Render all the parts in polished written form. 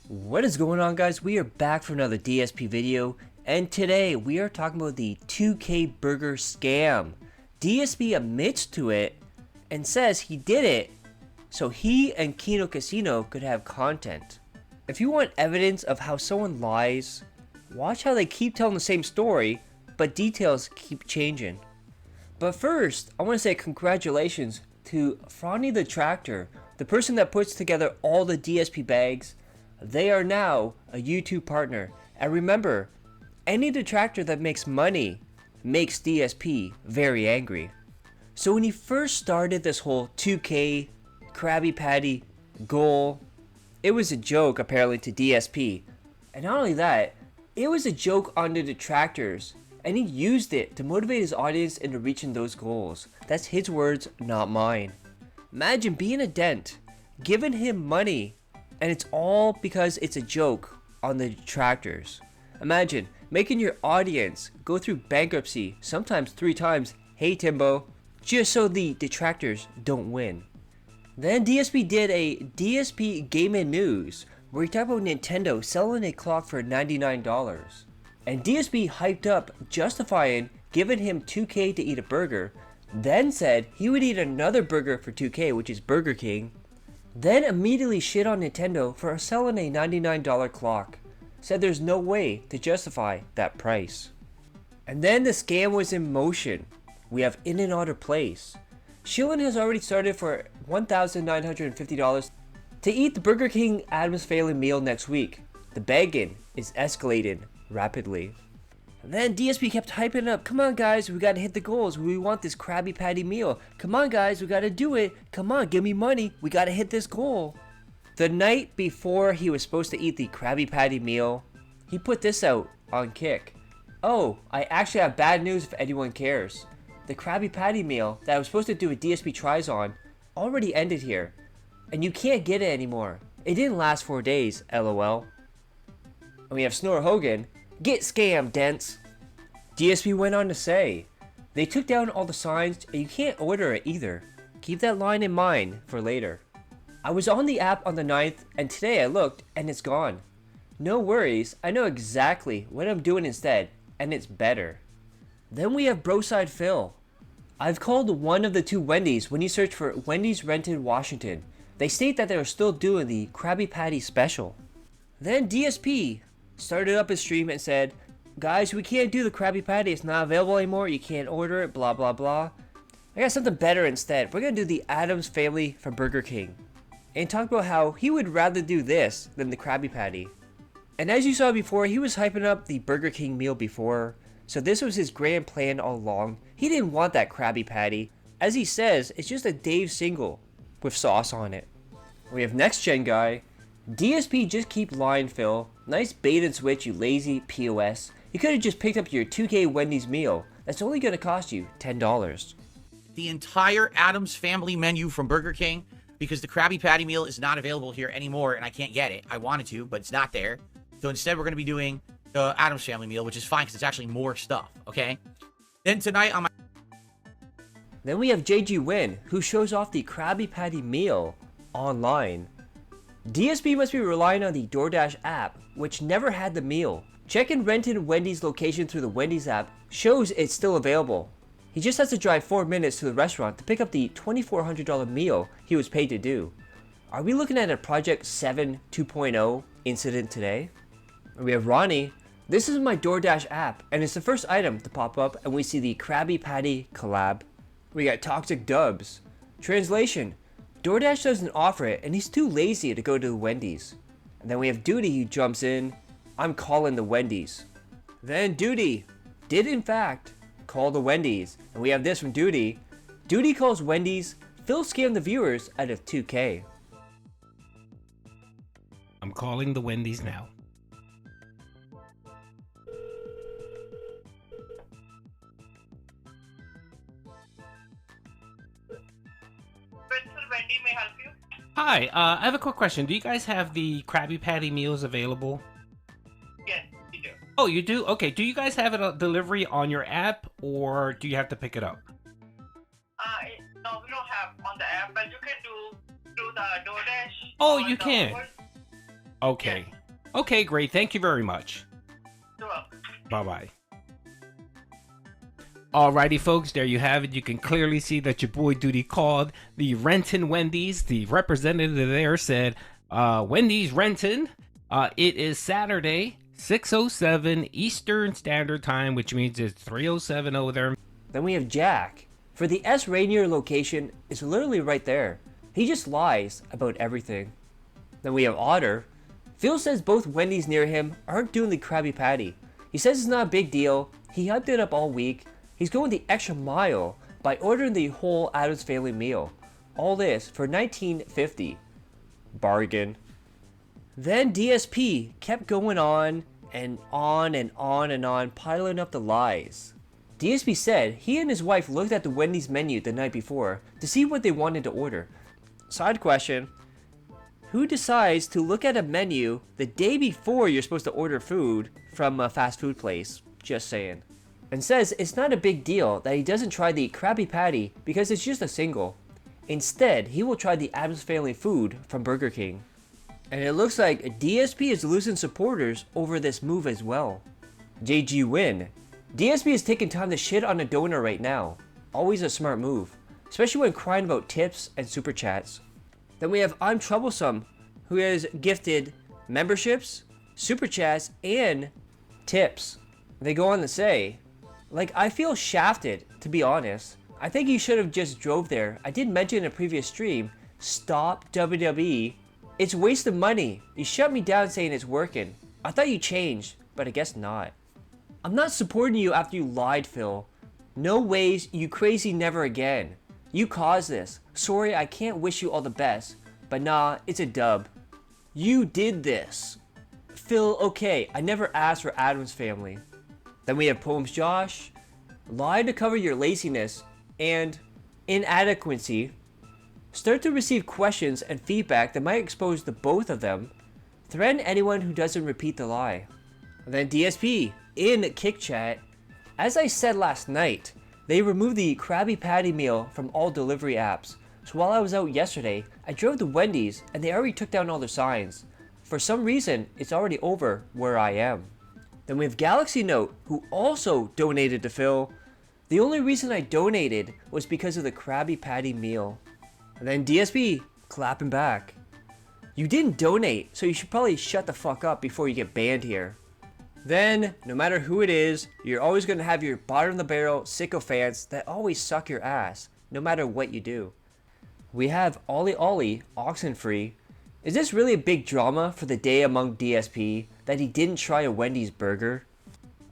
What is going on, guys? We are back for another DSP video, and today we are talking about the 2K burger scam. DSP admits to it and says he did it so he and Kino Casino could have content. If you want evidence of how someone lies, watch how they keep telling the same story, but details keep changing. But first, I want to say congratulations to Franny the Tractor, the person that puts together all the DSP bags. They are now a YouTube partner. And remember, any detractor that makes money makes DSP very angry. So when he first started this whole 2K Krabby Patty goal, it was a joke apparently to DSP. And not only that, it was a joke on the detractors. And he used it to motivate his audience into reaching those goals. That's his words, not mine. Imagine being a dent, giving him money, and it's all because it's a joke on the detractors. Imagine making your audience go through bankruptcy, sometimes 3 times, hey Timbo, just so the detractors don't win. Then DSP did a DSP Gaming News, where he talked about Nintendo selling a clock for $99. And DSP hyped up justifying giving him 2K to eat a burger, then said he would eat another burger for 2K, which is Burger King, then immediately shit on Nintendo for selling a $99 clock, said there's no way to justify that price. And then the scam was in motion. We have In-N-Out Place. Shilling has already started for $1,950 to eat the Burger King Addams Family meal next week. The begging is escalated rapidly. And then DSP kept hyping up, come on guys, we gotta hit the goals, we want this Krabby Patty meal, come on guys, we gotta do it, come on, give me money, we gotta hit this goal. The night before he was supposed to eat the Krabby Patty meal, he put this out on Kick. Oh, I actually have bad news if anyone cares. The Krabby Patty meal that I was supposed to do a DSP tries on already ended here, and you can't get it anymore. It didn't last 4 days, lol. And we have Snore Hogan, get scammed, dents. DSP went on to say, they took down all the signs and you can't order it either. Keep that line in mind for later. I was on the app on the 9th and today I looked and it's gone. No worries, I know exactly what I'm doing instead and it's better. Then we have Broside Phil. I've called one of the 2 Wendys when you search for Wendys Rented Washington. They state that they are still doing the Krabby Patty special. Then DSP started up his stream and said, guys, we can't do the Krabby Patty, it's not available anymore, you can't order it, blah blah blah. I got something better instead. We're gonna do the Addams Family from Burger King. And talk about how he would rather do this than the Krabby Patty. And as you saw before, he was hyping up the Burger King meal before, so this was his grand plan all along. He didn't want that Krabby Patty. As he says, it's just a Dave single with sauce on it. We have Next Gen Guy. DSP, just keep lying, Phil. Nice bait and switch, you lazy POS. You could have just picked up your 2K Wendy's meal. That's only going to cost you $10. The entire Addams Family menu from Burger King, because the Krabby Patty meal is not available here anymore and I can't get it. I wanted to, but it's not there. So instead we're going to be doing the Addams Family meal, which is fine because it's actually more stuff, okay? Then tonight on my... Then we have JG Win, who shows off the Krabby Patty meal online. DSP must be relying on the DoorDash app, which never had the meal. Checking rented Wendy's location through the Wendy's app shows it's still available. He just has to drive 4 minutes to the restaurant to pick up the $2,400 meal he was paid to do. Are we looking at a Project 7 2.0 incident today? We have Ronnie. This is my DoorDash app, and it's the first item to pop up, and we see the Krabby Patty collab. We got Toxic Dubs. Translation: DoorDash doesn't offer it, and he's too lazy to go to the Wendy's. And then we have Duty who jumps in, I'm calling the Wendy's. Then Duty did in fact call the Wendy's, and we have this from Duty. Duty calls Wendy's, Phil scammed the viewers out of 2K. I'm calling the Wendy's now. Wendy, may I help you? Hi, I have a quick question. Do you guys have the Krabby Patty meals available? Yes, we do. Oh, you do? Okay, do you guys have it on delivery on your app, or do you have to pick it up? No, we don't have on the app, but you can do the DoorDash. Oh, or you the can? Uber. Okay. Yes. Okay, great. Thank you very much. You're welcome. Bye-bye. Alrighty, folks, there you have it. You can clearly see that your boy Duty called the Renton Wendys. The representative there said, Wendys Renton, it is Saturday, 6:07 Eastern Standard Time, which means it's 3:07 over there. Then we have Jack. For the S. Rainier location, it's literally right there. He just lies about everything. Then we have Otter. Phil says both Wendys near him aren't doing the Krabby Patty. He says it's not a big deal. He hyped it up all week. He's going the extra mile by ordering the whole Addams Family meal. All this for $19.50. Bargain. Then DSP kept going on and on and on and on, piling up the lies. DSP said he and his wife looked at the Wendy's menu the night before to see what they wanted to order. Side question: who decides to look at a menu the day before you're supposed to order food from a fast food place? Just saying. And says it's not a big deal that he doesn't try the Krabby Patty because it's just a single. Instead, he will try the Addams Family food from Burger King. And it looks like DSP is losing supporters over this move as well. JG Win. DSP is taking time to shit on a donor right now. Always a smart move, especially when crying about tips and super chats. Then we have I'm Troublesome, who has gifted memberships, super chats, and tips. They go on to say, like, I feel shafted, to be honest. I think you should have just drove there. I did mention in a previous stream, stop WWE. It's a waste of money. You shut me down saying it's working. I thought you changed, but I guess not. I'm not supporting you after you lied, Phil. No ways, you crazy never again. You caused this. Sorry, I can't wish you all the best, but nah, it's a dub. You did this. Phil, okay, I never asked for Addams Family. Then we have Poems Josh. Lie to cover your laziness and inadequacy. Start to receive questions and feedback that might expose the both of them. Threaten anyone who doesn't repeat the lie. And then DSP in Kick Chat. As I said last night, they removed the Krabby Patty meal from all delivery apps. So while I was out yesterday, I drove to Wendys and they already took down all their signs. For some reason, it's already over where I am. Then we have Galaxy Note, who also donated to Phil. The only reason I donated was because of the Krabby Patty meal. And then DSP clapping back. You didn't donate, so you should probably shut the fuck up before you get banned here. Then, no matter who it is, you're always going to have your bottom of the barrel sycophants that always suck your ass, no matter what you do. We have Ollie Ollie, Oxenfree. Is this really a big drama for the day among DSP that he didn't try a Wendy's burger?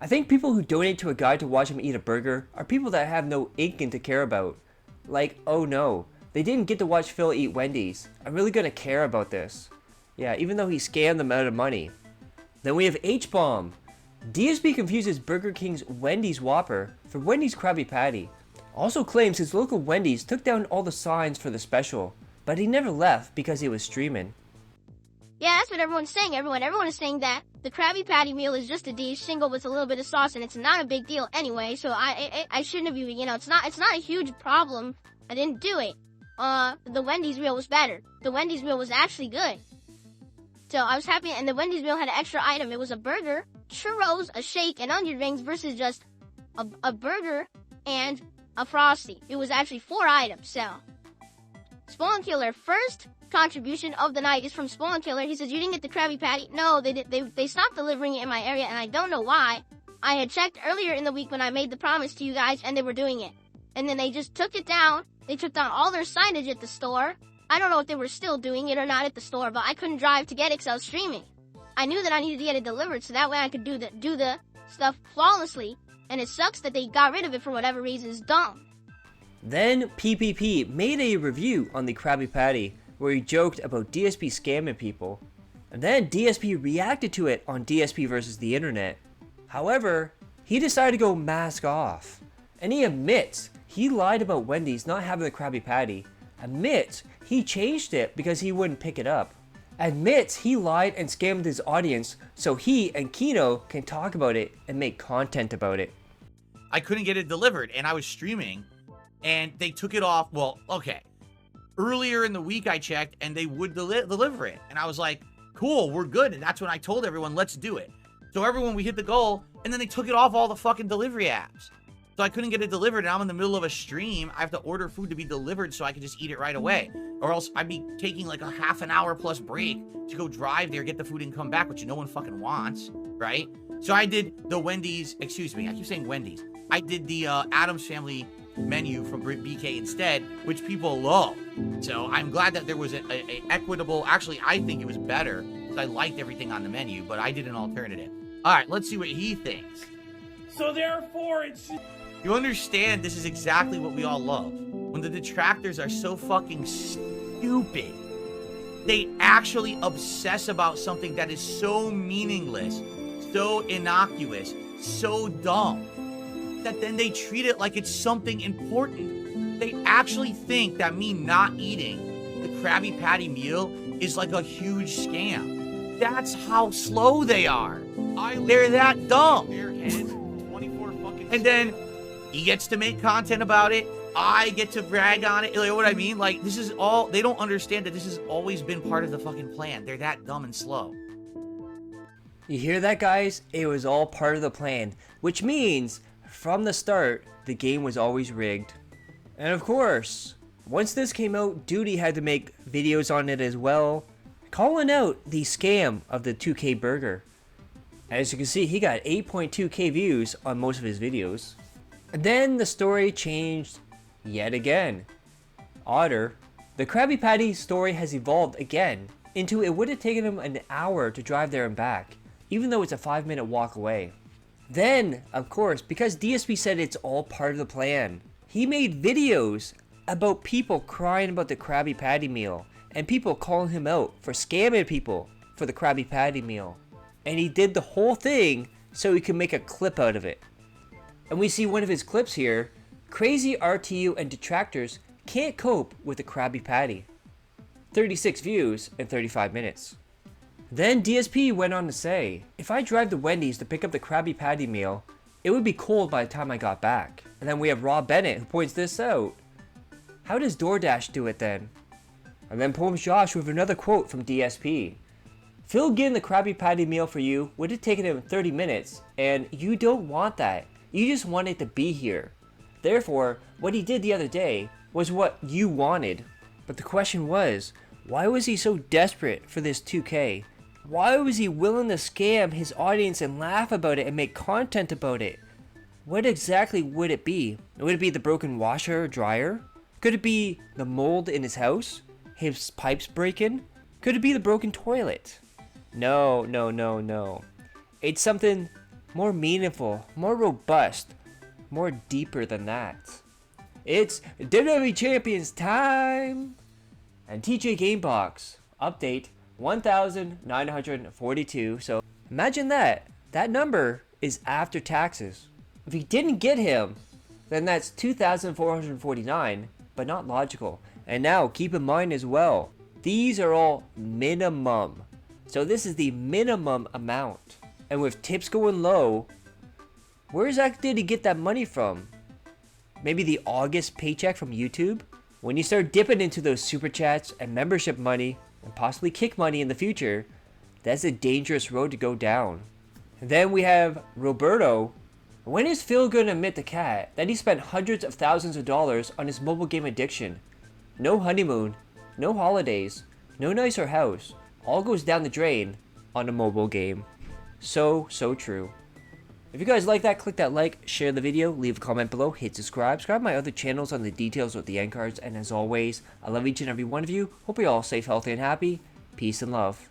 I think people who donate to a guy to watch him eat a burger are people that have no inkling to care about. Like, oh no, they didn't get to watch Phil eat Wendy's. I'm really gonna care about this. Yeah, even though he scammed them out of money. Then we have H-Bomb. DSP confuses Burger King's Wendy's Whopper for Wendy's Krabby Patty. Also claims his local Wendy's took down all the signs for the special, but he never left because he was streaming. Yeah, that's what everyone's saying. Everyone is saying that the Krabby Patty meal is just a dish single with a little bit of sauce, and it's not a big deal anyway. So I shouldn't have even, it's not a huge problem. I didn't do it. The Wendy's meal was better. The Wendy's meal was actually good. So I was happy, and the Wendy's meal had an extra item. It was a burger, churros, a shake, and onion rings versus just a burger and a Frosty. It was actually 4 items. So Spawn Killer, first contribution of the night is from Spawn Killer. He says, you didn't get the Krabby Patty? No, they stopped delivering it in my area, and I don't know why. I had checked earlier in the week when I made the promise to you guys, and they were doing it. And then they just took it down. They took down all their signage at the store. I don't know if they were still doing it or not at the store, but I couldn't drive to get it because I was streaming. I knew that I needed to get it delivered, so that way I could do the stuff flawlessly. And it sucks that they got rid of it for whatever reason. It's dumb. Then PPP made a review on the Krabby Patty where he joked about DSP scamming people. And then DSP reacted to it on DSP versus the internet. However, he decided to go mask off. And he admits he lied about Wendy's not having the Krabby Patty. Admits he changed it because he wouldn't pick it up. Admits he lied and scammed his audience so he and Kino can talk about it and make content about it. I couldn't get it delivered, and I was streaming, and they took it off. Well, okay. Earlier in the week, I checked, and they would deliver it. And I was like, cool, we're good. And that's when I told everyone, let's do it. So everyone, we hit the goal, and then they took it off all the fucking delivery apps. So I couldn't get it delivered, and I'm in the middle of a stream. I have to order food to be delivered so I can just eat it right away. Or else I'd be taking like a half an hour plus break to go drive there, get the food, and come back, which no one fucking wants, right? So I did the Wendys, excuse me, I keep saying Wendys. I did the Addams Family menu from BK instead, which people love. So I'm glad that there was a equitable, actually, I think it was better, because I liked everything on the menu, but I did an alternative. All right, let's see what he thinks. So therefore, it's... You understand this is exactly what we all love. When the detractors are so fucking stupid, they actually obsess about something that is so meaningless, so innocuous, so dumb, that then they treat it like it's something important. They actually think that me not eating the Krabby Patty meal is like a huge scam. That's how slow they are. They're that dumb. 24 fucking... And then he gets to make content about it. I get to brag on it. You know what I mean? Like, this is all... They don't understand that this has always been part of the fucking plan. They're that dumb and slow. You hear that, guys? It was all part of the plan. Which means, from the start, the game was always rigged. And of course, once this came out, Duty had to make videos on it as well, calling out the scam of the 2K burger. As you can see, he got 8.2k views on most of his videos. And then the story changed yet again. Odder, the Krabby Patty story has evolved again into it would have taken him an hour to drive there and back, even though it's a 5-minute walk away. Then, of course, because DSP said it's all part of the plan, he made videos about people crying about the Krabby Patty meal and people calling him out for scamming people for the Krabby Patty meal. And he did the whole thing so he could make a clip out of it. And we see one of his clips here. Crazy RTU and detractors can't cope with the Krabby Patty. 36 views in 35 minutes. Then DSP went on to say, if I drive to Wendys to pick up the Krabby Patty meal, it would be cold by the time I got back. And then we have Rob Bennett who points this out. How does DoorDash do it then? And then Poems Josh with another quote from DSP. Phil getting the Krabby Patty meal for you would have taken him 30 minutes, and you don't want that. You just want it to be here. Therefore, what he did the other day was what you wanted. But the question was, why was he so desperate for this 2K? Why was he willing to scam his audience and laugh about it and make content about it? What exactly would it be? Would it be the broken washer or dryer? Could it be the mold in his house? His pipes breaking? Could it be the broken toilet? No. It's something more meaningful, more robust, more deeper than that. It's WWE Champions time! And TJ Gamebox, update 1,942. So imagine that. That number is after taxes. If you didn't get him, then that's 2,449, but not logical. And now keep in mind as well, these are all minimum. So this is the minimum amount. And with tips going low, where exactly did he get that money from? Maybe the August paycheck from YouTube? When you start dipping into those super chats and membership money, and possibly kick money in the future, that's a dangerous road to go down. And then we have Roberto. When is Phil going to admit to Cat that he spent hundreds of thousands of dollars on his mobile game addiction? No honeymoon, no holidays, no nicer house. All goes down the drain on a mobile game. So true. If you guys like that, click that like, share the video, leave a comment below, hit subscribe. Subscribe to my other channels on the details with the end cards. And as always, I love each and every one of you. Hope you're all safe, healthy, and happy. Peace and love.